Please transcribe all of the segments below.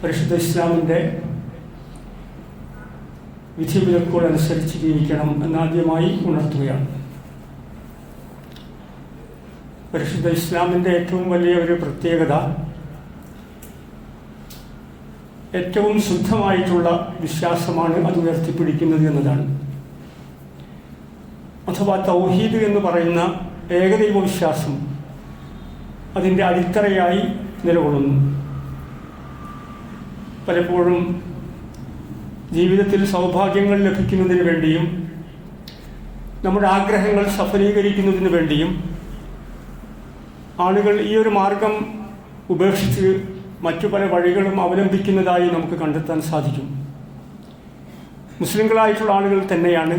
പരിശുദ്ധ ഇസ്ലാമിൻ്റെ വിധിവിലക്കുകളനുസരിച്ച് ജീവിക്കണം എന്നാദ്യമായി ഉണർത്തുകയാണ്. പരിശുദ്ധ ഇസ്ലാമിൻ്റെ ഏറ്റവും വലിയ ഒരു പ്രത്യേകത ഏറ്റവും ശുദ്ധമായിട്ടുള്ള വിശ്വാസമാണ് അത് ഉയർത്തിപ്പിടിക്കുന്നത് എന്നതാണ്. അഥവാ തൗഹീദ് എന്ന് പറയുന്ന ഏകദൈവ വിശ്വാസം അതിൻ്റെ അടിത്തറയായി നിലകൊള്ളുന്നു. പലപ്പോഴും ജീവിതത്തിൽ സൗഭാഗ്യങ്ങൾ ലഭിക്കുന്നതിന് വേണ്ടിയും നമ്മുടെ ആഗ്രഹങ്ങൾ സഫലീകരിക്കുന്നതിന് വേണ്ടിയും ആളുകൾ ഈ ഒരു മാർഗം ഉപേക്ഷിച്ച് മറ്റു പല വഴികളും അവലംബിക്കുന്നതായി നമുക്ക് കണ്ടെത്താൻ സാധിക്കും. മുസ്ലിങ്ങളായിട്ടുള്ള ആളുകൾ തന്നെയാണ്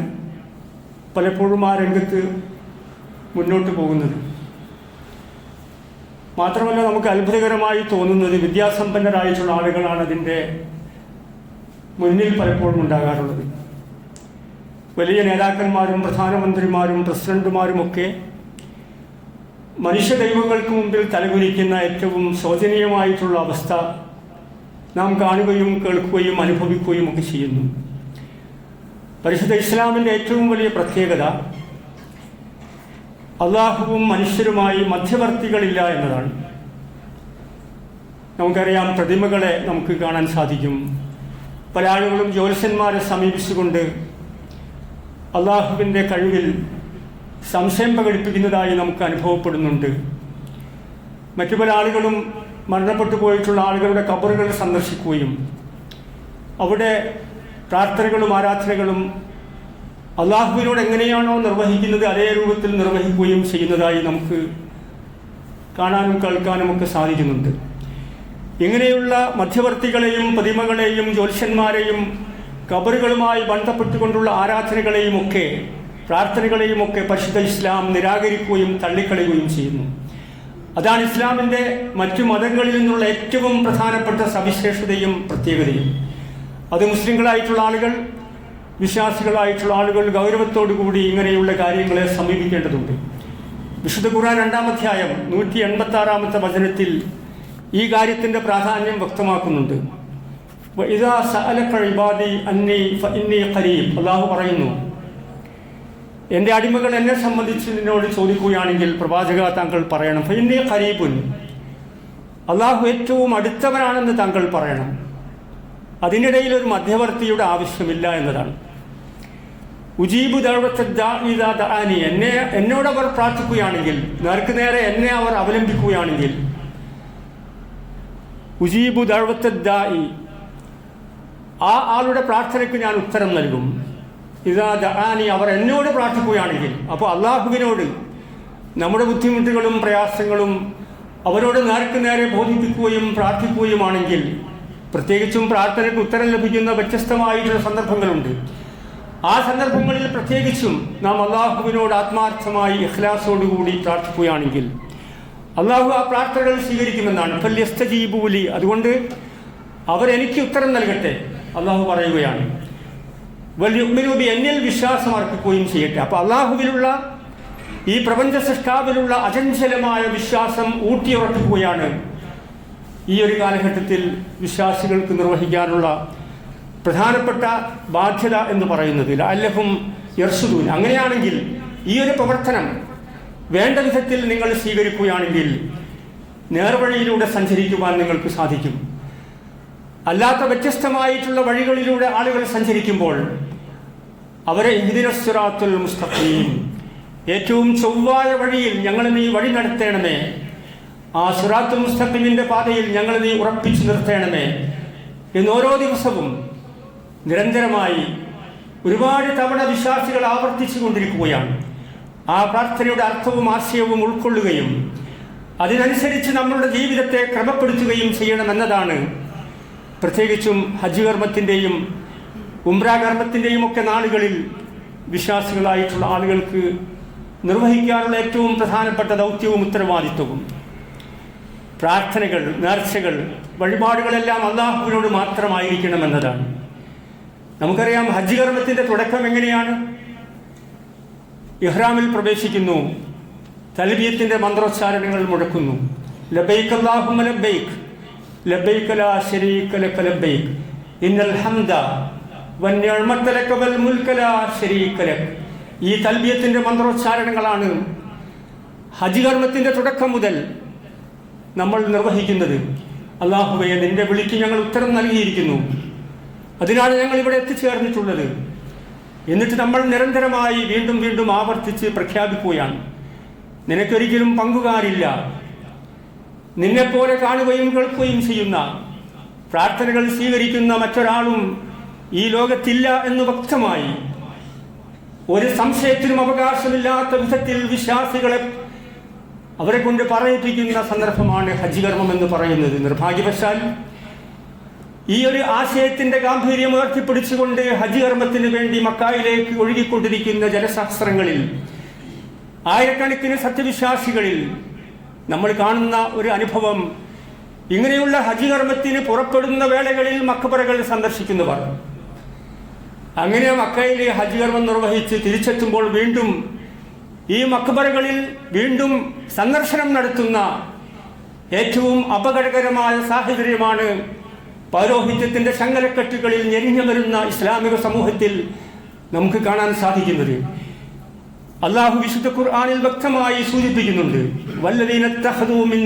പലപ്പോഴും ആ രംഗത്ത് മുന്നോട്ട് പോകുന്നത്. മാത്രമല്ല, നമുക്ക് അത്ഭുതകരമായി തോന്നുന്നത് വിദ്യാസമ്പന്നരായിട്ടുള്ള ആളുകളാണ് അതിൻ്റെ മുന്നിൽ പലപ്പോഴും ഉണ്ടാകാറുള്ളത്. വലിയ നേതാക്കന്മാരും പ്രധാനമന്ത്രിമാരും പ്രസിഡന്റുമാരുമൊക്കെ മനുഷ്യ ദൈവങ്ങൾക്ക് മുമ്പിൽ തലകുനിക്കുന്ന ഏറ്റവും ശോചനീയമായിട്ടുള്ള അവസ്ഥ നാം കാണുകയും കേൾക്കുകയും അനുഭവിക്കുകയും ഒക്കെ ചെയ്യുന്നു. പരിശുദ്ധ ഇസ്ലാമിൻ്റെ ഏറ്റവും വലിയ പ്രത്യേകത അള്ളാഹുവും മനുഷ്യരുമായി മധ്യവർത്തികളില്ല എന്നതാണ്. നമുക്കറിയാം, പ്രതിമകളെ നമുക്ക് കാണാൻ സാധിക്കും. പല ആളുകളും ജ്യോത്സ്യന്മാരെ സമീപിച്ചുകൊണ്ട് അള്ളാഹുവിൻ്റെ കഴിവിൽ സംശയം പ്രകടിപ്പിക്കുന്നതായി നമുക്ക് അനുഭവപ്പെടുന്നുണ്ട്. മറ്റു പല ആളുകളും മരണപ്പെട്ടു പോയിട്ടുള്ള ആളുകളുടെ ഖബറുകൾ സന്ദർശിക്കുകയും അവിടെ പ്രാർത്ഥനകളും ആരാധനകളും അള്ളാഹുവിനോട് എങ്ങനെയാണോ നിർവഹിക്കുന്നത് അതേ രൂപത്തിൽ നിർവഹിക്കുകയും ചെയ്യുന്നതായി നമുക്ക് കാണാനും കേൾക്കാനും ഒക്കെ സാധിക്കുന്നുണ്ട്. ഇങ്ങനെയുള്ള മധ്യവർത്തികളെയും പ്രതിമകളെയും ജ്യോത്സ്യന്മാരെയും ഖബറുകളുമായി ബന്ധപ്പെട്ടുകൊണ്ടുള്ള ആരാധനകളെയും ഒക്കെ പ്രാർത്ഥനകളെയും ഒക്കെ പരിശുദ്ധ ഇസ്ലാം നിരാകരിക്കുകയും തള്ളിക്കളയുകയും ചെയ്യുന്നു. അതാണ് ഇസ്ലാമിൻ്റെ മറ്റു മതങ്ങളിൽ നിന്നുള്ള ഏറ്റവും പ്രധാനപ്പെട്ട സവിശേഷതയും പ്രത്യേകതയും. അത് മുസ്ലിങ്ങളായിട്ടുള്ള ആളുകൾ, വിശ്വാസികളായിട്ടുള്ള ആളുകൾ ഗൗരവത്തോടു കൂടി ഇങ്ങനെയുള്ള കാര്യങ്ങളെ സമീപിക്കേണ്ടതുണ്ട്. വിശുദ്ധ ഖുർആൻ 2-ാം അധ്യായം 186-ാമത്തെ വചനത്തിൽ ഈ കാര്യത്തിൻ്റെ പ്രാധാന്യം വ്യക്തമാക്കുന്നുണ്ട്. ഇദാ സഅലക ഇബാദി അന്നി ഫഇന്നി ഖരീബ്. അല്ലാഹു പറയുന്നു, എൻ്റെ അടിമകൾ എന്നെ സംബന്ധിച്ച് നിന്നോട് ചോദിക്കുകയാണെങ്കിൽ പ്രവാചക താങ്കൾ പറയണം ഫഇന്നി ഖരീബുൻ, അല്ലാഹു ഏറ്റവും അടുത്തവനാണെന്ന് താങ്കൾ പറയണം. അതിനിടയിൽ ഒരു മധ്യവർത്തിയുടെ ആവശ്യമില്ല എന്നതാണ്. ഉജീബു ദഅവത ദാഇ ഇദാ ദഅാനി, എന്നോടവർ പ്രാർത്ഥിക്കുകയാണെങ്കിൽ, നേർക്ക് നേരെ എന്നെ അവർ അവലംബിക്കുകയാണെങ്കിൽ, ഉജീബു ദഅവത ദാഇ, ആ ആളുടെ പ്രാർത്ഥനയ്ക്ക് ഞാൻ ഉത്തരം നൽകും. ഇദാ ദഅാനി, അവർ എന്നോട് പ്രാർത്ഥിക്കുകയാണെങ്കിൽ. അപ്പോൾ അള്ളാഹുവിനോട് നമ്മുടെ ബുദ്ധിമുട്ടുകളും പ്രയാസങ്ങളും അവരോട് നേർക്ക് നേരെ ബോധിപ്പിക്കുകയും പ്രാർത്ഥിക്കുകയുമാണെങ്കിൽ, പ്രത്യേകിച്ചും പ്രാർത്ഥനയ്ക്ക് ഉത്തരം ലഭിക്കുന്ന വ്യത്യസ്തമായിട്ടുള്ള സന്ദർഭങ്ങളുണ്ട്. ആ സന്ദർഭങ്ങളിൽ പ്രത്യേകിച്ചും നാം അള്ളാഹുവിനോട് ആത്മാർത്ഥമായി ഇഖ്ലാസോടുകൂടി പ്രാർത്ഥിക്കുകയാണെങ്കിൽ അള്ളാഹു ആ പ്രാർത്ഥനകൾ സ്വീകരിക്കുമെന്നാണ്. ഫല്യസ്തജീബൂ ലി, അതുകൊണ്ട് അവരെനിക്ക് ഉത്തരം നൽകട്ടെ അള്ളാഹു പറയുകയാണ്. വൽയുഅ്മിനൂ ബി, എന്നിൽ വിശ്വാസം അർപ്പിക്കുകയും ചെയ്യട്ടെ. അപ്പോൾ അള്ളാഹുവിലുള്ള, ഈ പ്രപഞ്ച സൃഷ്ടാവിലുള്ള അചഞ്ചലമായ വിശ്വാസം ഊട്ടിയുറപ്പിക്കുകയാണ് ഈ ഒരു കാലഘട്ടത്തിൽ വിശ്വാസികൾക്ക് നിർവഹിക്കാനുള്ള പ്രധാനപ്പെട്ട ബാധ്യത എന്ന് പറയുന്നത്. ലഅല്ലഹും യർശുദൂൻ. അങ്ങനെയാണെങ്കിൽ ഈ ഒരു പ്രവർത്തനം വേണ്ട വിധത്തിൽ നിങ്ങൾ സ്വീകരിക്കുകയാണെങ്കിൽ നേർവഴിയിലൂടെ സഞ്ചരിക്കുവാൻ നിങ്ങൾക്ക് സാധിക്കും. അല്ലാത്ത വ്യത്യസ്തമായിട്ടുള്ള വഴികളിലൂടെ ആളുകൾ സഞ്ചരിക്കുമ്പോൾ അവരെ ഇഹ്ദിനസ് സിറാത്തുൽ മുസ്തഖീം, ഏറ്റവും ചൊവ്വായ വഴിയിൽ ഞങ്ങൾ നീ വഴി നടത്തേണമേ, ആ സിറാത്തുൽ മുസ്തഖീമിൻ്റെ പാതയിൽ ഞങ്ങൾ നീ ഉറപ്പിച്ചു നിർത്തേണമേ എന്ന് ഓരോ ദിവസവും നിരന്തരമായി ഒരുപാട് തവണ വിശ്വാസികൾ ആവർത്തിച്ചു കൊണ്ടിരിക്കുകയാണ്. ആ പ്രാർത്ഥനയുടെ അർത്ഥവും ആശയവും ഉൾക്കൊള്ളുകയും അതിനനുസരിച്ച് നമ്മളുടെ ജീവിതത്തെ ക്രമപ്പെടുത്തുകയും ചെയ്യണമെന്നതാണ് പ്രത്യേകിച്ചും ഹജ്ജ് കർമ്മത്തിൻ്റെയും ഉംറ കർമ്മത്തിൻ്റെയും ഒക്കെ നാളുകളിൽ വിശ്വാസികളായിട്ടുള്ള ആളുകൾക്ക് നിർവഹിക്കാനുള്ള ഏറ്റവും പ്രധാനപ്പെട്ട ദൗത്യവും ഉത്തരവാദിത്വവും. പ്രാർത്ഥനകൾ, നേർച്ചകൾ, വഴിപാടുകളെല്ലാം അള്ളാഹുവിനോട് മാത്രമായിരിക്കണമെന്നതാണ്. നമുക്കറിയാം, ഹജ്ജ് കർമ്മത്തിൻ്റെ തുടക്കം എങ്ങനെയാണ്? ഇഹ്റാമിൽ പ്രവേശിക്കുന്നു, തൽബിയത്തിൻ്റെ മന്ത്രോച്ചാരണങ്ങൾ മുഴക്കുന്നു. ലബൈക്ക് അല്ലാഹുമ്മ ലബൈക്ക്, ലബ്ബൈക ലാ ശരീക ലക ലബ്ബൈക ഇന്നൽ ഹംദ വന്നിഅമത ലക വൽ മുൽക ലാ ശരീക ലക. ഈ തൽബിയത്തിന്റെ മന്ത്രോച്ചാരണങ്ങളാണ് ഹജ്ജ് കർമ്മത്തിന്റെ തുടക്കം മുതൽ നമ്മൾ നിർവഹിക്കുന്നത്. അല്ലാഹുവേ, നിന്റെ വിളിക്ക് ഞങ്ങൾ ഉത്തരം നൽകിയിരിക്കുന്നു, അതിനാണ് ഞങ്ങൾ ഇവിടെ എത്തിച്ചേർന്നിട്ടുള്ളത്. എന്നിട്ട് നമ്മൾ നിരന്തരമായി വീണ്ടും വീണ്ടും ആവർത്തിച്ച് പ്രഖ്യാപിക്കുകയാണ്, നിനക്കൊരിക്കലും പങ്കുകാരില്ല. നിന്നെപ്പോലെ കാണുകയും കേൾക്കുകയും ചെയ്യുന്ന, പ്രാർത്ഥനകൾ സ്വീകരിക്കുന്ന മറ്റൊരാളും ഈ ലോകത്തില്ല എന്ന് വ്യക്തമായി ഒരു സംശയത്തിനും അവകാശമില്ലാത്ത വിധത്തിൽ വിശ്വാസികളെ അവരെ കൊണ്ട് പറയിപ്പിക്കുന്ന സന്ദർഭമാണ് ഹജ്ജ് കർമ്മം എന്ന് പറയുന്നത്. നിർഭാഗ്യവശാൽ ഈ ഒരു ആശയത്തിന്റെ ഗാംഭീര്യം ഉയർത്തിപ്പിടിച്ചുകൊണ്ട് ഹജ്ജ് കർമ്മത്തിന് വേണ്ടി മക്കായിലേക്ക് ഒഴുകിക്കൊണ്ടിരിക്കുന്ന ജനശാസ്ത്രങ്ങളിൽ, ആയിരക്കണക്കിന് സത്യവിശ്വാസികളിൽ നമ്മൾ കാണുന്ന ഒരു അനുഭവം, ഇങ്ങനെയുള്ള ഹജ്ജ് കർമ്മത്തിന് പുറപ്പെടുന്ന വേളകളിൽ മക്ബറകൾ സന്ദർശിക്കുന്നവർ, അങ്ങനെ മക്കയിൽ ഹജ്ജ് കർമ്മം നിർവഹിച്ച് തിരിച്ചെത്തുമ്പോൾ വീണ്ടും ഈ മക്ബറകളിൽ വീണ്ടും സന്ദർശനം നടത്തുന്ന ഏറ്റവും അപകടകരമായ സാഹചര്യമാണ് പൗരോഹിത്യത്തിന്റെ ശങ്കലക്കെട്ടുകളിൽ ഞെരിഞ്ഞു വരുന്ന ഇസ്ലാമിക സമൂഹത്തിൽ നമുക്ക് കാണാൻ സാധിക്കുന്നത്. അള്ളാഹു വിശുദ്ധ ഖുർആനിൽ വ്യക്തമായി സൂചിപ്പിക്കുന്നുണ്ട്, വല്ലദീന തഖദൂ മിൻ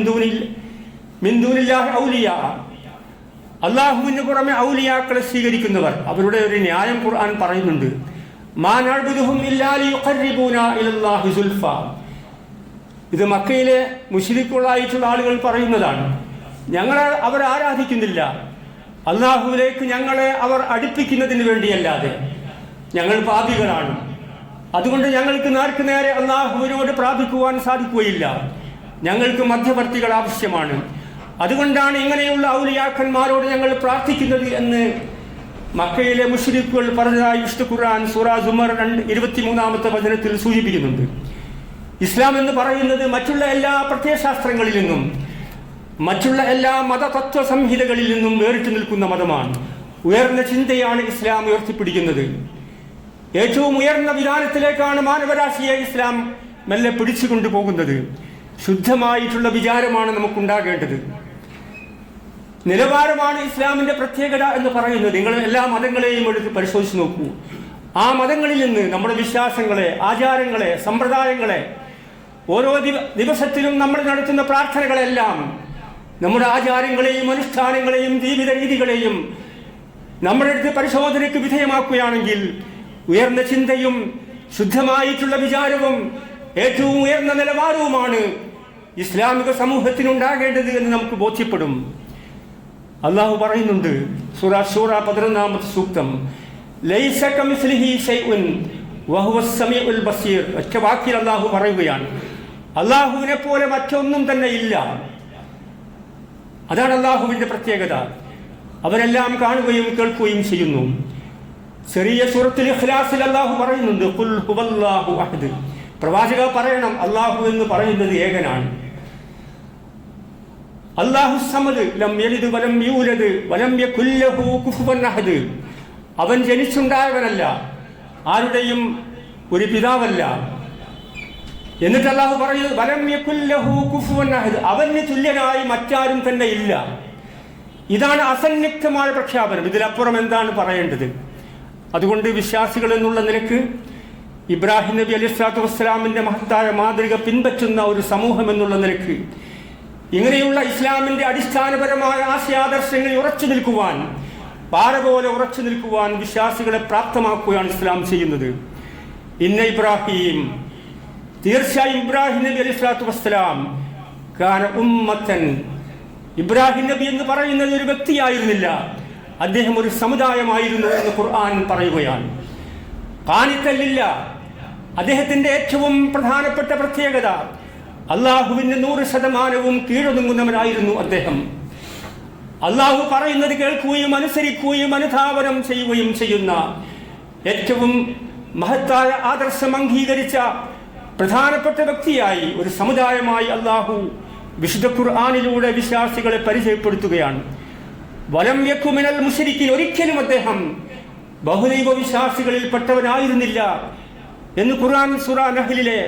ദൂനില്ലാഹി ഔലിയാ, അള്ളാഹുവിന് പുറമെ ഔലിയാക്കളെ സ്വീകരിക്കുന്നവർ. അവരുടെ ഒരു ന്യായം ഖുർആൻ പറയുന്നുണ്ട്, മാ നഅ്ബുദുഹും ഇല്ലാ ലിയുഖർരിബൂനാ ഇലല്ലാഹി സുൽഫ. ഇത് മക്കയിലെ മുശ്രിക്കുകളായിട്ടുള്ള ആളുകൾ പറയുന്നതാണ്. ഞങ്ങളെ അവർ ആരാധിക്കുന്നില്ല, അള്ളാഹുവിലേക്ക് ഞങ്ങളെ അവർ അടുപ്പിക്കുന്നതിന് വേണ്ടിയല്ലാതെ. ഞങ്ങൾ പാപികളാണ്, അതുകൊണ്ട് ഞങ്ങൾക്ക് നേർക്ക് നേരെ അള്ളാഹുവിനോട് പ്രാപിക്കുവാൻ സാധിക്കുകയില്ല. ഞങ്ങൾക്ക് മധ്യവർത്തികൾ ആവശ്യമാണ്. അതുകൊണ്ടാണ് ഇങ്ങനെയുള്ള ഔലിയാക്കന്മാരോട് ഞങ്ങൾ പ്രാർത്ഥിക്കുന്നത് എന്ന് മക്കയിലെ മുശ്രിക്കുകൾ പറഞ്ഞതായി വിശുദ്ധ ഖുർആൻ സൂറ സുമർ 23-ാമത്തെ വചനത്തിൽ സൂചിപ്പിക്കുന്നുണ്ട്. ഇസ്ലാം എന്ന് പറയുന്നത് മറ്റുള്ള എല്ലാ പ്രത്യയശാസ്ത്രങ്ങളിൽ നിന്നും മറ്റുള്ള എല്ലാ മതതത്വ സംഹിതകളിൽ നിന്നും വേറിട്ട് നിൽക്കുന്ന മതമാണ്. ഉയർന്ന ചിന്തയാണ് ഇസ്ലാം ഉയർത്തിപ്പിടിക്കുന്നത്. ഏറ്റവും ഉയർന്ന വിധാനത്തിലേക്കാണ് മാനവരാശിയെ ഇസ്ലാം മെല്ലെ പിടിച്ചുകൊണ്ടു പോകുന്നത്. ശുദ്ധമായിട്ടുള്ള വിചാരമാണ് നമുക്കുണ്ടാകേണ്ടത്. നിലവാരമാണ് ഇസ്ലാമിന്റെ പ്രത്യേകത എന്ന് പറയുന്നത്. നിങ്ങൾ എല്ലാ മതങ്ങളെയും എടുത്ത് പരിശോധിച്ച് നോക്കൂ. ആ മതങ്ങളിൽ നിന്ന് നമ്മുടെ വിശ്വാസങ്ങളെ, ആചാരങ്ങളെ, സമ്പ്രദായങ്ങളെ, ഓരോ ദിവസത്തിലും നമ്മൾ നടത്തുന്ന പ്രാർത്ഥനകളെല്ലാം നമ്മുടെ ആചാരങ്ങളെയും അനുഷ്ഠാനങ്ങളെയും ജീവിത രീതികളെയും നമ്മുടെ അടുത്ത് പരിശോധനയ്ക്ക് വിധേയമാക്കുകയാണെങ്കിൽ ഉയർന്ന ചിന്തയും ശുദ്ധമായിട്ടുള്ള വിചാരവും ഏറ്റവും ഉയർന്ന നിലവാരവുമാണ് ഇസ്ലാമിക സമൂഹത്തിനുണ്ടാകേണ്ടത് എന്ന് നമുക്ക് ബോധ്യപ്പെടും. അള്ളാഹു പറയുന്നുണ്ട് സൂറ ശൂറ 11-ാമത്തെ സൂക്തം, ലൈസ കമിസ്ലിഹി ശൈഉൻ വഹുവസ് സമീഉൽ ബസീർ. ഒറ്റ വാക്കിൽ അള്ളാഹു പറയുകയാണ്, അള്ളാഹുവിനെ പോലെ മറ്റൊന്നും തന്നെ ഇല്ല. അതാണ് അള്ളാഹുവിന്റെ പ്രത്യേകത. അവരെല്ലാം കാണുകയും കേൾക്കുകയും ചെയ്യുന്നു. ചെറിയ സൂറത്തുൽ ഇഖ്ലാസിൽ അള്ളാഹു പറയുന്നുണ്ട്, ഖുൽ ഹുവല്ലാഹു അഹദ്. പ്രവാചക പറയണം, അള്ളാഹു എന്ന് പറയുന്നത് ഏകനാണ്. അല്ലാഹു സമദ്, ലം യലിദ് വലം യൂലദ് വലം യകുൽ ലഹു കുഫുവൻ അഹദ്. അവൻ ജനിച്ചുണ്ടായവനല്ല, ആരുടെയും ഒരു പിതാവല്ല. എന്നിട്ട് അല്ലാഹു പറയുന്നത് വലം യകുൽ ലഹു കുഫുവൻ അഹദ്, അവന് തുല്യനായി മറ്റാരും തന്നെ ഇല്ല. ഇതാണ് അസന്നിഗ്ധമായ പ്രഖ്യാപനം. ഇതിലപ്പുറം എന്താണ് പറയേണ്ടത്? അതുകൊണ്ട് വിശ്വാസികൾ എന്നുള്ള നിലക്ക് ഇബ്രാഹിം നബി അലൈഹിസ്സലാത്തു വസ്സലാമിന്റെ മഹത്തായ മാതൃക പിൻപറ്റുന്ന ഒരു സമൂഹം എന്നുള്ള നിലക്ക് ഇങ്ങനെയുള്ള ഇസ്ലാമിന്റെ അടിസ്ഥാനപരമായ ആശയാദർശങ്ങളിൽ ഉറച്ചു നിൽക്കുവാൻ, പാറ പോലെ ഉറച്ചു നിൽക്കുവാൻ വിശ്വാസികളെ പ്രാപ്തമാക്കുകയാണ് ഇസ്ലാം ചെയ്യുന്നത്. ഇന്ന ഇബ്രാഹിം, തീർച്ചയായും ഇബ്രാഹിം നബി അലൈഹിസ്സലാത്തു വസ്സലാം കാന ഉമ്മത്തൻ. ഇബ്രാഹിം നബി എന്ന് പറയുന്നത് ഒരു വ്യക്തിയായിരുന്നില്ല, അദ്ദേഹം ഒരു സമുദായമായിരുന്നു എന്ന് ഖുർആൻ പറയുകയാണ്. കാണിക്കല്ലില്ല. അദ്ദേഹത്തിന്റെ ഏറ്റവും പ്രധാനപ്പെട്ട പ്രത്യേകത അള്ളാഹുവിന് 100% കീഴൊതുങ്ങുന്നവനായിരുന്നു അദ്ദേഹം. അള്ളാഹു പറയുന്നത് കേൾക്കുകയും അനുസരിക്കുകയും അനുധാവനം ചെയ്യുകയും ചെയ്യുന്ന ഏറ്റവും മഹത്തായ ആദർശം അംഗീകരിച്ച പ്രധാനപ്പെട്ട വ്യക്തിയായി, ഒരു സമുദായമായി അള്ളാഹു വിശുദ്ധ ഖുർആനിലൂടെ വിശ്വാസികളെ പരിചയപ്പെടുത്തുകയാണ്. വലം യകു മിനൽ മുശ്രിക്കീൻ, ഒരിക്കലും അദ്ദേഹം ബഹുദൈവ വിശ്വാസികളിൽ പെട്ടവനായിരുന്നില്ല എന്ന് ഖുർആൻ സൂറ നഹ്ലിലെ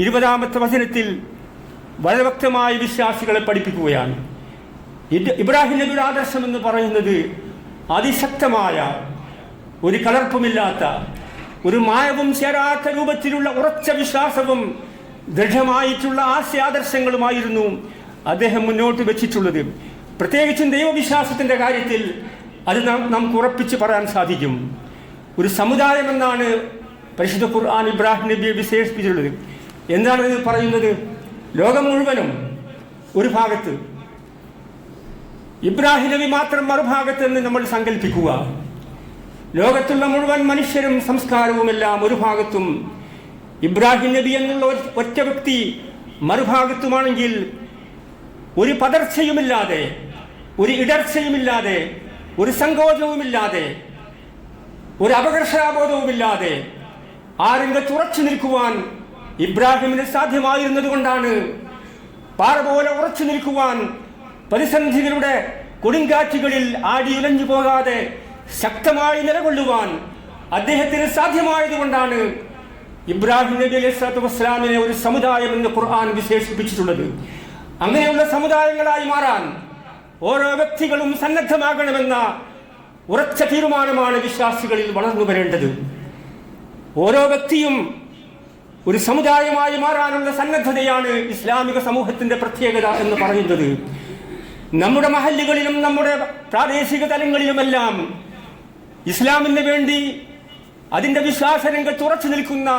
20-ാമത്തെ വചനത്തിൽ വളരെ വ്യക്തമായി വിശ്വാസികളെ പഠിപ്പിക്കുകയാണ്. ഇബ്രാഹിം നബിയുടെ ആദർശം എന്ന് പറയുന്നത് അതിശക്തമായ, ഒരു കലർപ്പുമില്ലാത്ത, ഒരു മായവും ചേരാത്ത രൂപത്തിലുള്ള ഉറച്ച വിശ്വാസവും ദൃഢമായിട്ടുള്ള ആശയാദർശങ്ങളുമായിരുന്നു അദ്ദേഹം മുന്നോട്ട് വെച്ചിട്ടുള്ളത്. പ്രത്യേകിച്ചും ദൈവവിശ്വാസത്തിൻ്റെ കാര്യത്തിൽ അത് നമുക്ക് ഉറപ്പിച്ച് പറയാൻ സാധിക്കും. ഒരു സമുദായം എന്നാണ് പരിശുദ്ധ ഖുർആൻ ഇബ്രാഹിം നബിയെ വിശേഷിപ്പിച്ചിട്ടുള്ളത്. എന്താണ് ഇത് പറയുന്നത്? ലോകം മുഴുവനും ഒരു ഭാഗത്ത്, ഇബ്രാഹിം നബി മാത്രം മറുഭാഗത്ത് എന്ന് നമ്മൾ സങ്കല്പിക്കുക. ലോകത്തുള്ള മുഴുവൻ മനുഷ്യരും സംസ്കാരവുമെല്ലാം ഒരു ഭാഗത്തും, ഇബ്രാഹിം നബി എന്നുള്ള ഒറ്റ വ്യക്തി മറുഭാഗത്തുമാണെങ്കിൽ ഒരു പതർച്ചയുമില്ലാതെ, ഒരു ഇടർച്ചയുമില്ലാതെ, ഒരു സങ്കോചവുമില്ലാതെ, ഒരു അപകർഷാബോധവുമില്ലാതെ ആ രംഗത്ത് ഉറച്ചു നിൽക്കുവാൻ ഇബ്രാഹിമിന് സാധ്യമായിരുന്നത് കൊണ്ടാണ് പാറ പോലെ ഉറച്ചു നിൽക്കുവാൻ, പ്രതിസന്ധികളുടെ കൊടുങ്കാറ്റുകളിൽ ആടിയുലഞ്ഞു പോകാതെ ശക്തമായി നിലകൊള്ളുവാൻ അദ്ദേഹത്തിന് സാധ്യമായതുകൊണ്ടാണ് ഇബ്രാഹിം നബി അലൈഹി സ്വലാത്തു വസ്സലാമിനെ ഒരു സമുദായം എന്ന് ഖുർആൻ വിശേഷിപ്പിച്ചിട്ടുള്ളത്. അങ്ങനെയുള്ള സമുദായങ്ങളായി മാറാൻ ഓരോ വ്യക്തികളും സന്നദ്ധമാകണമെന്ന ഉറച്ച തീരുമാനമാണ് വിശ്വാസികളിൽ വളർന്നു വരേണ്ടത്. ഓരോ വ്യക്തിയും ഒരു സമുദായമായി മാറാനുള്ള സന്നദ്ധതയാണ് ഇസ്ലാമിക സമൂഹത്തിന്റെ പ്രത്യേകത എന്ന് പറയുന്നത്. നമ്മുടെ മഹല്ലുകളിലും നമ്മുടെ പ്രാദേശിക തലങ്ങളിലുമെല്ലാം ഇസ്ലാമിന് വേണ്ടി അതിൻ്റെ വിശ്വാസ രംഗത്ത് ഉറച്ചു നിൽക്കുന്ന,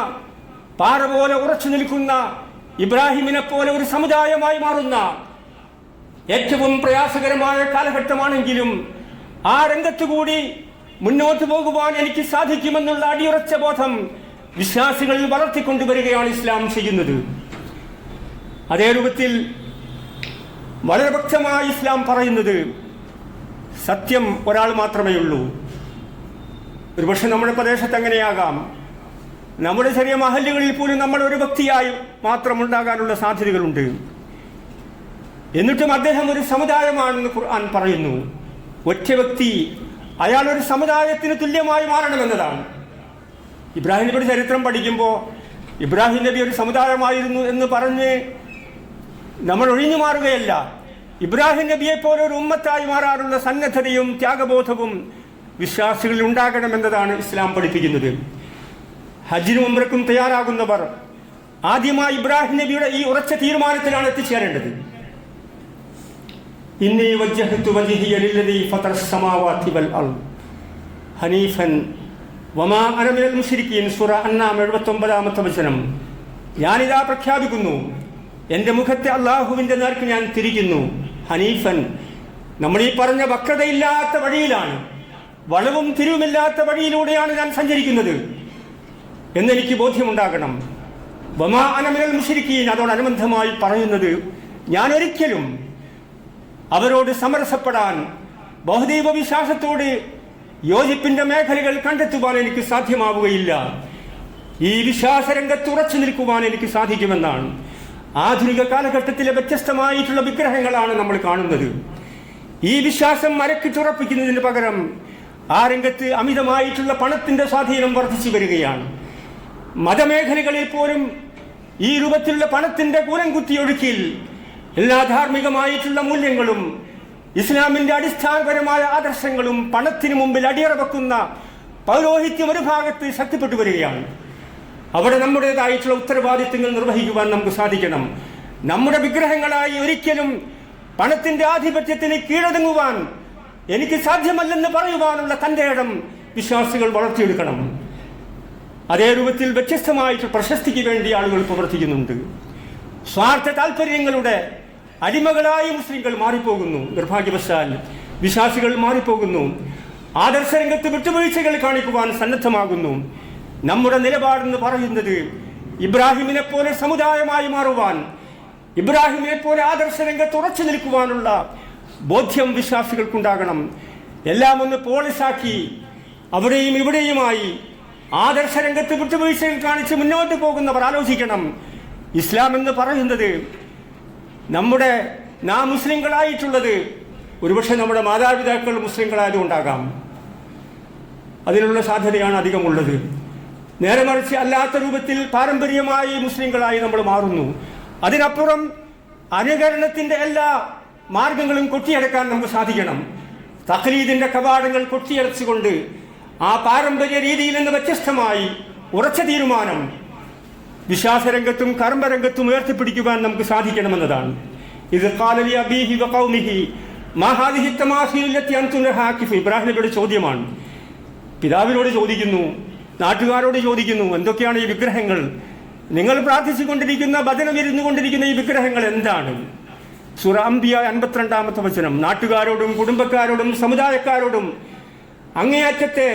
പാറ പോലെ ഉറച്ചു നിൽക്കുന്ന ഇബ്രാഹിമിനെ പോലെ ഒരു സമുദായമായി മാറുന്ന ഏറ്റവും പ്രയാസകരമായ കാലഘട്ടമാണെങ്കിലും ആ രംഗത്തുകൂടി മുന്നോട്ട് പോകുവാൻ എനിക്ക് സാധിക്കുമെന്നുള്ള അടിയുറച്ച ബോധം വിശ്വാസികളിൽ വളർത്തിക്കൊണ്ടുവരികയാണ് ഇസ്ലാം ചെയ്യുന്നത്. അതേ രൂപത്തിൽ വളരെ വ്യക്തമായി ഇസ്ലാം പറയുന്നത് സത്യം ഒരാൾ മാത്രമേ ഉള്ളൂ. ഒരുപക്ഷെ നമ്മുടെ പ്രദേശത്ത് അങ്ങനെയാകാം, നമ്മുടെ ചെറിയ മഹല്ലുകളിൽ പോലും നമ്മൾ ഒരു വ്യക്തിയായി മാത്രം ഉണ്ടാകാനുള്ള സാധ്യതകളുണ്ട്. എന്നിട്ടും അദ്ദേഹം ഒരു സമുദായമാണെന്ന് ഖുർആൻ പറയുന്നു. ഒറ്റ വ്യക്തി, അയാൾ ഒരു സമുദായത്തിന് തുല്യമായി മാറണമെന്നതാണ്. ഇബ്രാഹിം നബിയുടെ ചരിത്രം പഠിക്കുമ്പോൾ ഇബ്രാഹിം നബി ഒരു സമുദായമായിരുന്നു എന്ന് പറഞ്ഞ് നമ്മൾ ഒഴിഞ്ഞു മാറുകയല്ല. ഇബ്രാഹിം നബിയെ പോലെ ഒരു ഉമ്മത്തായി മാറാനുള്ള സന്നദ്ധതയും ത്യാഗബോധവും വിശ്വാസികളിൽ ഉണ്ടാകണമെന്നതാണ് ഇസ്ലാം പഠിപ്പിക്കുന്നത്. ഹജ്ജിനും ഉംറയ്ക്കും തയ്യാറാകുന്നവർ ആദ്യമായി ഇബ്രാഹിം നബിയുടെ ഈ ഉറച്ച തീരുമാനത്തിലാണ് എത്തിച്ചേരേണ്ടത്. ഇന്നി വജ്ജഹ്തു വജ്ഹിയ ലില്ലദീ ഫതറസ് സമാവാതി വൽ അർദ് ഹനീഫൻ വമാ അന മിനൽ മുശ്രിക്കീൻ. സൂറ അൻആം 79-ാമത്തെ വചനം. ഞാനിതാ പ്രഖ്യാപിക്കുന്നു, എൻ്റെ മുഖത്തെ അള്ളാഹുവിൻ്റെ നേർക്ക് ഞാൻ തിരിക്കുന്നു. ഹനീഫൻ, നമ്മൾ ഈ പറഞ്ഞ വക്രതയില്ലാത്ത വഴിയിലാണ്, വളവും തിരിവുമില്ലാത്ത വഴിയിലൂടെയാണ് ഞാൻ സഞ്ചരിക്കുന്നത് എന്നെനിക്ക് ബോധ്യമുണ്ടാകണം. വമാ അന മിനൽ മുശ്രിക്കീൻ, അതോടനുബന്ധമായി പറയുന്നത് ഞാൻ ഒരിക്കലും അവരോട് സമരസപ്പെടാൻ, ബഹുദൈവ വിശ്വാസത്തോട് യോജിപ്പിന്റെ മേഖലകൾ കണ്ടെത്തുവാൻ എനിക്ക് സാധ്യമാവുകയില്ല. ഈ വിശ്വാസരംഗത്ത് ഉറച്ചു നിൽക്കുവാൻ എനിക്ക് സാധിക്കുമെന്നാണ്. ആധുനിക കാലഘട്ടത്തിലെ വ്യത്യസ്തമായിട്ടുള്ള വിഗ്രഹങ്ങളാണ് നമ്മൾ കാണുന്നത്. ഈ വിശ്വാസം മരക്കിട്ടുറപ്പിക്കുന്നതിന് പകരം ആ രംഗത്ത് അമിതമായിട്ടുള്ള പണത്തിന്റെ സ്വാധീനം വർദ്ധിച്ചു വരികയാണ്. മതമേഖലകളിൽ പോലും ഈ രൂപത്തിലുള്ള പണത്തിന്റെ കൂലം കുത്തിയൊഴുക്കിൽ എല്ലാ ധാർമ്മികമായിട്ടുള്ള മൂല്യങ്ങളും ഇസ്ലാമിന്റെ അടിസ്ഥാനപരമായ ആദർശങ്ങളും പണത്തിനു മുമ്പിൽ അടിയറ വെക്കുന്ന പൗരോഹിത്യം ഒരു ഭാഗത്ത് ശക്തിപ്പെട്ടു വരികയാണ്. അവിടെ നമ്മുടേതായിട്ടുള്ള ഉത്തരവാദിത്തങ്ങൾ നിർവഹിക്കുവാൻ നമുക്ക് സാധിക്കണം. നമ്മുടെ വിഗ്രഹങ്ങളായി ഒരിക്കലും പണത്തിന്റെ ആധിപത്യത്തിന് കീഴടങ്ങുവാൻ എനിക്ക് സാധ്യമല്ലെന്ന് പറയുവാനുള്ള തന്റെ ഇടം വിശ്വാസികൾ വളർത്തിയെടുക്കണം. അതേ രൂപത്തിൽ വ്യത്യസ്തമായിട്ട് പ്രശസ്തിക്ക് വേണ്ടി ആളുകൾ പ്രവർത്തിക്കുന്നുണ്ട്. സ്വാർത്ഥ താല്പര്യങ്ങളുടെ അടിമകളായി മുസ്ലിങ്ങൾ മാറിപ്പോകുന്നു. നിർഭാഗ്യവശാൽ വിശ്വാസികൾ മാറിപ്പോകുന്നു. ആദർശരംഗത്ത് വിട്ടുവീഴ്ചകൾ കാണിക്കുവാൻ സന്നദ്ധമാകുന്നു. നമ്മുടെ നിലപാടെന്ന് പറയുന്നത് ഇബ്രാഹിമിനെ പോലെ സമുദായമായി മാറുവാൻ, ഇബ്രാഹിമിനെ പോലെ ആദർശരംഗത്ത് ഉറച്ചു നിൽക്കുവാനുള്ള ബോധ്യം വിശ്വാസികൾക്കുണ്ടാകണം. എല്ലാം ഒന്ന് പോളിസാക്കി അവിടെയും ഇവിടെയുമായി ആദർശരംഗത്ത് വിട്ടുവീഴ്ചകൾ കാണിച്ച് മുന്നോട്ട് പോകുന്നവർ ആലോചിക്കണം. ഇസ്ലാം എന്ന് പറയുന്നത് നാം മുസ്ലിങ്ങളായിട്ടുള്ളത് ഒരുപക്ഷെ നമ്മുടെ മാതാപിതാക്കൾ മുസ്ലിങ്ങളായതുകൊണ്ടാകാം, അതിനുള്ള സാധ്യതയാണ് അധികമുള്ളത്. നേരെ മറിച്ച് അല്ലാത്ത രൂപത്തിൽ പാരമ്പര്യമായി മുസ്ലിങ്ങളായി നമ്മൾ മാറുന്നു. അതിനപ്പുറം അനുകരണത്തിൻ്റെ എല്ലാ മാർഗങ്ങളും കൊട്ടിയടക്കാൻ നമുക്ക് സാധിക്കണം. തഖ്ലീദിന്റെ കവാടങ്ങൾ കൊട്ടിയടച്ചുകൊണ്ട് ആ പാരമ്പര്യ രീതിയിൽ നിന്ന് വ്യത്യസ്തമായി ഉറച്ച തീരുമാനം വിശ്വാസരംഗത്തും കർമ്മരംഗത്തും ഉയർത്തിപ്പിടിക്കുവാൻ നമുക്ക് സാധിക്കണമെന്നതാണ്. ഇത് ഖാലലി അബീഹി വഖൗമിഹി മാ ഹാദിഹി തമാസീൽ ലത്തി അൻതും ലഹാ ആകിഫൂൻ. ഇബ്രാഹിം നബിയോട് ചോദ്യമാണ്. പിതാവിനോട് ചോദിക്കുന്നു, നാട്ടുകാരോട് ചോദിക്കുന്നു, എന്തൊക്കെയാണ് ഈ വിഗ്രഹങ്ങൾ? നിങ്ങൾ പ്രാർത്ഥിച്ചുകൊണ്ടിരിക്കുന്ന, ഭജനം ഇരുന്നുകൊണ്ടിരിക്കുന്ന ഈ വിഗ്രഹങ്ങൾ എന്താണ്? സൂറ അംബിയ 52-ാമത്തെ വചനം. നാട്ടുകാരോടും കുടുംബക്കാരോടും സമുദായക്കാരോടും അങ്ങേയറ്റത്തെ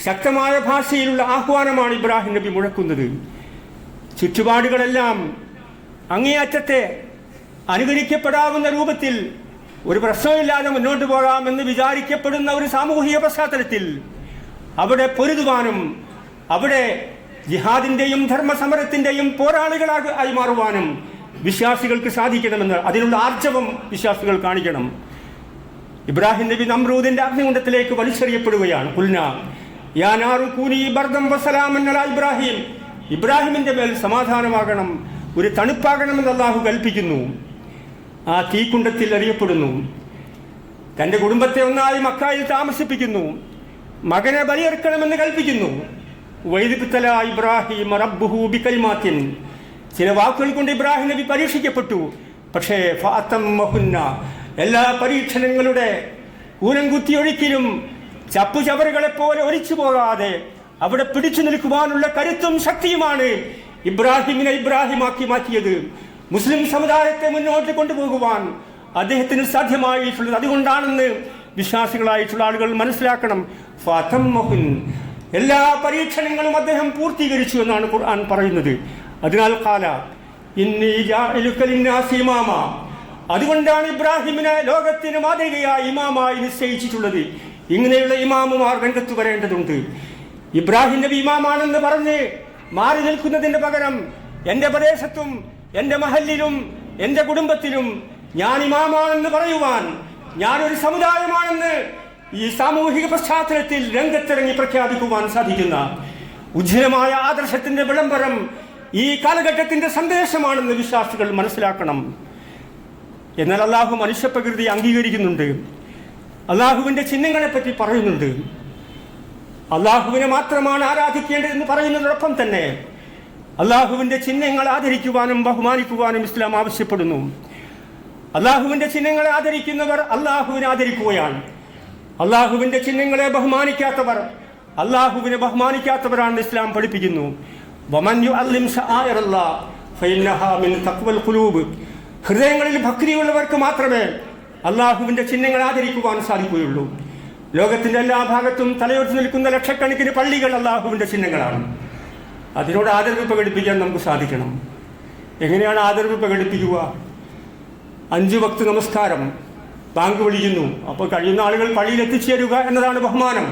ശക്തമായ ഭാഷയിലുള്ള ആഹ്വാനമാണ് ഇബ്രാഹിം നബി മുഴക്കുന്നത്. ചുറ്റുപാടുകളെല്ലാം അങ്ങേയറ്റത്തെ അനുകരിക്കപ്പെടാവുന്ന രൂപത്തിൽ ഒരു പ്രശ്നമില്ലാതെ മുന്നോട്ട് പോകാമെന്ന് വിചാരിക്കപ്പെടുന്ന ഒരു സാമൂഹിക പശ്ചാത്തലത്തിൽ അവിടെ പൊരുതുവാനും അവിടെ ജിഹാദിന്റെയും ധർമ്മസമരത്തിന്റെയും പോരാളികളായി മാറുവാനും വിശ്വാസികൾക്ക് സാധിക്കണമെന്ന്, അതിനുള്ള ആർജവം വിശ്വാസികൾ കാണിക്കണം. ഇബ്രാഹിം നബി നമ്രൂദിന്റെ അഗ്നികുണ്ഡത്തിലേക്ക് വലിച്ചെറിയപ്പെടുകയാണ്. ഖുൽന യാ നാറു കൂനി ബർദൻ വസലാമൻ അലാ ഇബ്രാഹിം. ഇബ്രാഹിമിന്റെ മേൽ സമാധാനമാകണം, ഒരു തണുപ്പാകണമെന്ന് അല്ലാഹു കൽപ്പിക്കുന്നു. ആ തീക്കുണ്ടത്തിൽ എറിയപ്പെടുന്നു. തന്റെ കുടുംബത്തെ ഒന്നായി മക്കായിൽ താമസിപ്പിക്കുന്നു. മകനെ ബലിയെടുക്കണമെന്ന് കൽപ്പിക്കുന്നു. വൈദ്യുതല ഇബ്രാഹിം റബ്ബുഹു ബികലിമാത്തിൻ. ചില വാക്കുകൾ കൊണ്ട് ഇബ്രാഹിം നബി പരീക്ഷിക്കപ്പെട്ടു. പക്ഷേ ഫഅതമ്മഹുന്ന, എല്ലാ പരീക്ഷണങ്ങളുടെ ഊനം കുത്തിയൊഴുക്കിലും ചപ്പുചവറുകളെ പോലെ ഒലിച്ചു പോകാതെ അവിടെ പിടിച്ചു നിൽക്കുവാനുള്ള കരുത്തും ശക്തിയുമാണ് ഇബ്രാഹിമിനെ ഇബ്രാഹിമാക്കി മാറ്റിയത്. മുസ്ലിം സമുദായത്തെ മുന്നോട്ട് കൊണ്ടുപോകുവാൻ അദ്ദേഹത്തിന് സാധ്യമായിട്ടുള്ളത് അതുകൊണ്ടാണെന്ന് വിശ്വാസികളായിട്ടുള്ള ആളുകൾ മനസ്സിലാക്കണം. ഫഅതമ്മഹുൻ, എല്ലാ പരീക്ഷണങ്ങളും അദ്ദേഹം പൂർത്തീകരിച്ചു എന്നാണ് ഖുർആൻ പറയുന്നത്. അതിനാൽ ഖാല ഇന്നി ജാഇലുക ലിന്നാസി ഇമാമ, അതുകൊണ്ടാണ് ഇബ്രാഹിമിനെ ലോകത്തിന് മാതൃകയായി ഇമാമായി നിശ്ചയിച്ചിട്ടുള്ളത്. ഇങ്ങനെയുള്ള ഇമാമുമാർ രംഗത്ത് വരേണ്ടതുണ്ട്. ഇബ്രാഹിം നബി ഇമാമാണെന്ന് പറഞ്ഞ് മാറി നിൽക്കുന്നതിന്റെ പകരം എൻ്റെ പ്രദേശത്തും എൻ്റെ മഹല്ലിലും എൻ്റെ കുടുംബത്തിലും ഞാൻ ഇമാമാണെന്ന് പറയുവാൻ, ഞാനൊരു സമുദായമാണെന്ന് ഈ സാമൂഹിക പശ്ചാത്തലത്തിൽ രംഗത്തിറങ്ങി പ്രഖ്യാപിക്കുവാൻ സാധിക്കുന്ന ഉജ്ജ്വലമായ ആദർശത്തിന്റെ വിളംബരം ഈ കാലഘട്ടത്തിന്റെ സന്ദേശമാണെന്ന് വിശ്വാസികൾ മനസ്സിലാക്കണം. എന്നാൽ അള്ളാഹു മനുഷ്യപ്രകൃതി അംഗീകരിക്കുന്നുണ്ട്. അള്ളാഹുവിന്റെ ചിഹ്നങ്ങളെ പറ്റി പറയുന്നുണ്ട്. അള്ളാഹുവിനെ മാത്രമാണ് ആരാധിക്കേണ്ടതെന്ന് പറയുന്നതോടൊപ്പം തന്നെ അള്ളാഹുവിന്റെ ചിഹ്നങ്ങൾ ആദരിക്കുവാനും ബഹുമാനിക്കുവാനും ഇസ്ലാം ആവശ്യപ്പെടുന്നു. അള്ളാഹുവിന്റെ ചിഹ്നങ്ങളെ ആദരിക്കുന്നവർ അള്ളാഹുവിനെ ആദരിക്കുകയാണ്. അള്ളാഹുവിന്റെ ചിഹ്നങ്ങളെ ബഹുമാനിക്കാത്തവർ അള്ളാഹുവിനെ ബഹുമാനിക്കാത്തവരാണെന്ന് ഇസ്ലാം പഠിപ്പിക്കുന്നു. വമൻ യുഅല്ലിം ശആഇറല്ലാഹ് ഫഇന്നഹാ മിൻ തഖ്വൽ ഖുലൂബ്. ഹൃദയങ്ങളിൽ ഭക്തിയുള്ളവർക്ക് മാത്രമേ അള്ളാഹുവിന്റെ ചിഹ്നങ്ങൾ ആദരിക്കുവാൻ സാധിക്കുകയുള്ളൂ. ലോകത്തിന്റെ എല്ലാ ഭാഗത്തും തലയുയർത്തി നിൽക്കുന്ന ലക്ഷക്കണക്കിന് പള്ളികൾ അള്ളാഹുവിന്റെ ചിഹ്നങ്ങളാണ്. അതിനോട് ആദരവ് പ്രകടിപ്പിക്കാൻ നമുക്ക് സാധിക്കണം. എങ്ങനെയാണ് ആദരവ് പ്രകടിപ്പിക്കുക? 5 വക്ത് നമസ്കാരം, ബാങ്ക് വിളിക്കുന്നു, അപ്പോൾ കഴിയുന്ന ആളുകൾ പള്ളിയിൽ എത്തിച്ചേരുക എന്നതാണ് ബഹുമാനം.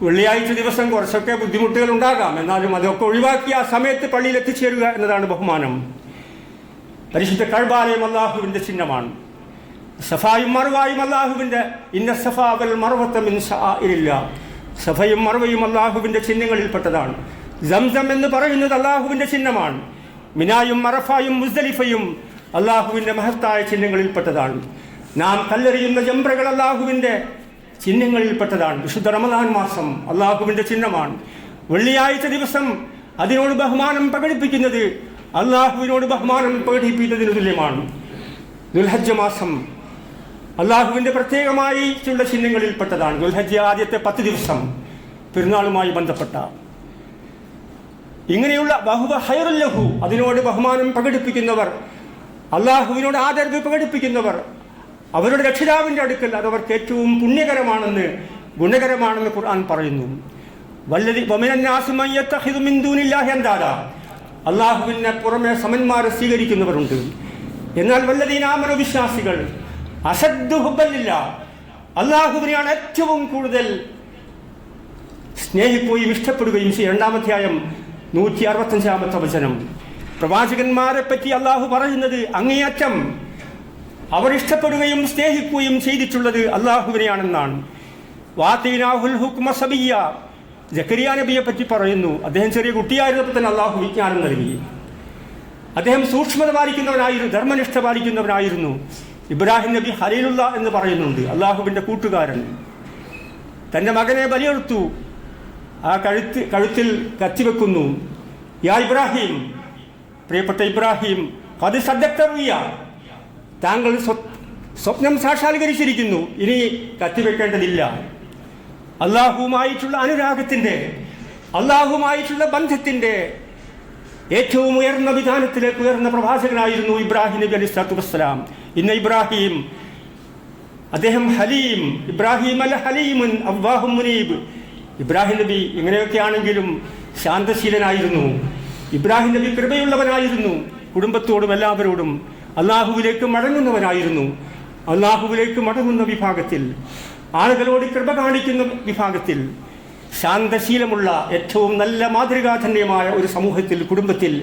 വെള്ളിയാഴ്ച ദിവസം കുറച്ചൊക്കെ ബുദ്ധിമുട്ടുകൾ ഉണ്ടാകാം, എന്നാലും അതൊക്കെ ഒഴിവാക്കി ആ സമയത്ത് പള്ളിയിൽ എത്തിച്ചേരുക എന്നതാണ് ബഹുമാനം. പരിശുദ്ധ കഅബാലയം അള്ളാഹുവിന്റെ ചിഹ്നമാണ്. സഫായും മർവയും അള്ളാഹുവിന്റെ, ഇന്ന സഫാ വൽ മർവത മിൻ ശആഇരില്ലാഹ്. സഫയും മർവയും അള്ളാഹുവിന്റെ ചിഹ്നങ്ങളിൽപ്പെട്ടതാണ്. സംസം എന്ന് പറയുന്നത് അള്ളാഹുവിന്റെ ചിഹ്നമാണ്. മിനായും അറഫായും മുസ്ദലിഫയും അള്ളാഹുവിന്റെ മഹത്തായ ചിഹ്നങ്ങളിൽപ്പെട്ടതാണ്. നാം കല്ലെറിയുന്ന ജംറകൾ അള്ളാഹുവിന്റെ ചിഹ്നങ്ങളിൽപ്പെട്ടതാണ്. വിശുദ്ധ റമദാൻ മാസം അള്ളാഹുവിന്റെ ചിഹ്നമാണ്. വെള്ളിയാഴ്ച ദിവസം അതിനോട് ബഹുമാനം പ്രകടിപ്പിക്കുന്നത് അള്ളാഹുവിനോട് ബഹുമാനം പ്രകടിപ്പിക്കുന്നതിന് തുല്യമാണ്. ദുൽഹജ്ജ് മാസം അള്ളാഹുവിന്റെ പ്രത്യേകമായിട്ടുള്ള ചിഹ്നങ്ങളിൽപ്പെട്ടതാണ്. ദുൽഹജ്ജ് ആദ്യത്തെ 10 ദിവസം പെരുന്നാളുമായി ബന്ധപ്പെട്ട ഇങ്ങനെയുള്ള ബഹുവ ഖൈറുൽ ലഹു, അതിനോട് ബഹുമാനം പ്രകടിപ്പിക്കുന്നവർ, അള്ളാഹുവിനോട് ആദരവ് പ്രകടിപ്പിക്കുന്നവർ, അവരുടെ രക്ഷിതാവിന്റെ അടുക്കൽ അതവർക്ക് ഏറ്റവും പുണ്യകരമാണെന്ന്, ഗുണകരമാണെന്ന് ഖുർആൻ പറയുന്നു. അള്ളാഹുവിനെ പുറമെ സമന്മാരെ സ്വീകരിക്കുന്നവരുണ്ട്. എന്നാൽ വല്ലദീന ആമനു, വിശ്വാസികൾ, അശദ്ദു ഹുബ്ബലില്ലാഹ്, അള്ളാഹുവിനെയാണ് ഏറ്റവും കൂടുതൽ സ്നേഹിക്കുകയും ഇഷ്ടപ്പെടുകയും ചെയ്യും. 2-ാം അധ്യായം 165-ാമത്തെ വചനം. പ്രവാചകന്മാരെ പറ്റി അള്ളാഹു പറയുന്നത് അങ്ങേയറ്റം അവർ ഇഷ്ടപ്പെടുകയും സ്നേഹിക്കുകയും ചെയ്തിട്ടുള്ളത് അള്ളാഹുവിനെയാണെന്നാണ്. വാതീനാഹുൽ ഹുക്മ സബിയ്യ, ജക്കരിയ നബിയെ പറ്റി പറയുന്നു. അദ്ദേഹം ചെറിയ കുട്ടിയായിരുന്നപ്പോൾ തന്നെ അള്ളാഹു വിജ്ഞാനം നൽകി. അദ്ദേഹം സൂക്ഷ്മത പാലിക്കുന്നവനായിരുന്നു, ധർമ്മനിഷ്ഠ പാലിക്കുന്നവനായിരുന്നു. ഇബ്രാഹിം നബി ഖലീലുള്ള എന്ന് പറയുന്നുണ്ട്, അള്ളാഹുവിൻ്റെ കൂട്ടുകാരൻ. തൻ്റെ മകനെ ബലിയെടുത്തു, ആ കഴുത്തിൽ കത്തിവെക്കുന്നു. യാ ഇബ്രാഹിം, പ്രിയപ്പെട്ട ഇബ്രാഹിം, അത് സദ്ദക്തറിയ, താങ്കൾ സ്വപ്നം സാക്ഷാത്കരിച്ചിരിക്കുന്നു, ഇനി കത്തിവെക്കേണ്ടതില്ല. അള്ളാഹുവുമായിട്ടുള്ള അനുരാഗത്തിൻ്റെ, അള്ളാഹുവുമായിട്ടുള്ള ബന്ധത്തിൻ്റെ ഏറ്റവും ഉയർന്ന വിധാനത്തിലേക്ക് ഉയർന്ന പ്രവാചകനായിരുന്നു ഇബ്രാഹിം നബി അലൈഹി സ്വലാത്തു വസ്സലാം. ഇന്ന് ഇബ്രാഹിം, അദ്ദേഹം ഹലീം, ഇബ്രാഹിം അൽ ഹലീമുൻ അവ്വാഹും മുനീബ്. ഇബ്രാഹിം നബി ഇങ്ങനെയൊക്കെയാണെങ്കിലും ശാന്തശീലനായിരുന്നു. ഇബ്രാഹിം നബി കൃപയുള്ളവനായിരുന്നു, കുടുംബത്തോടും എല്ലാവരോടും അള്ളാഹുവിലേക്ക് മടങ്ങുന്നവനായിരുന്നു. അള്ളാഹുവിലേക്ക് മടങ്ങുന്ന വിഭാഗത്തിൽ, ആളുകളോട് കൃപ കാണിക്കുന്ന വിഭാഗത്തിൽ, ശാന്തശീലമുള്ള ഏറ്റവും നല്ല മാതൃകാധന്യമായ ഒരു സമൂഹത്തിൽ, കുടുംബത്തിൽ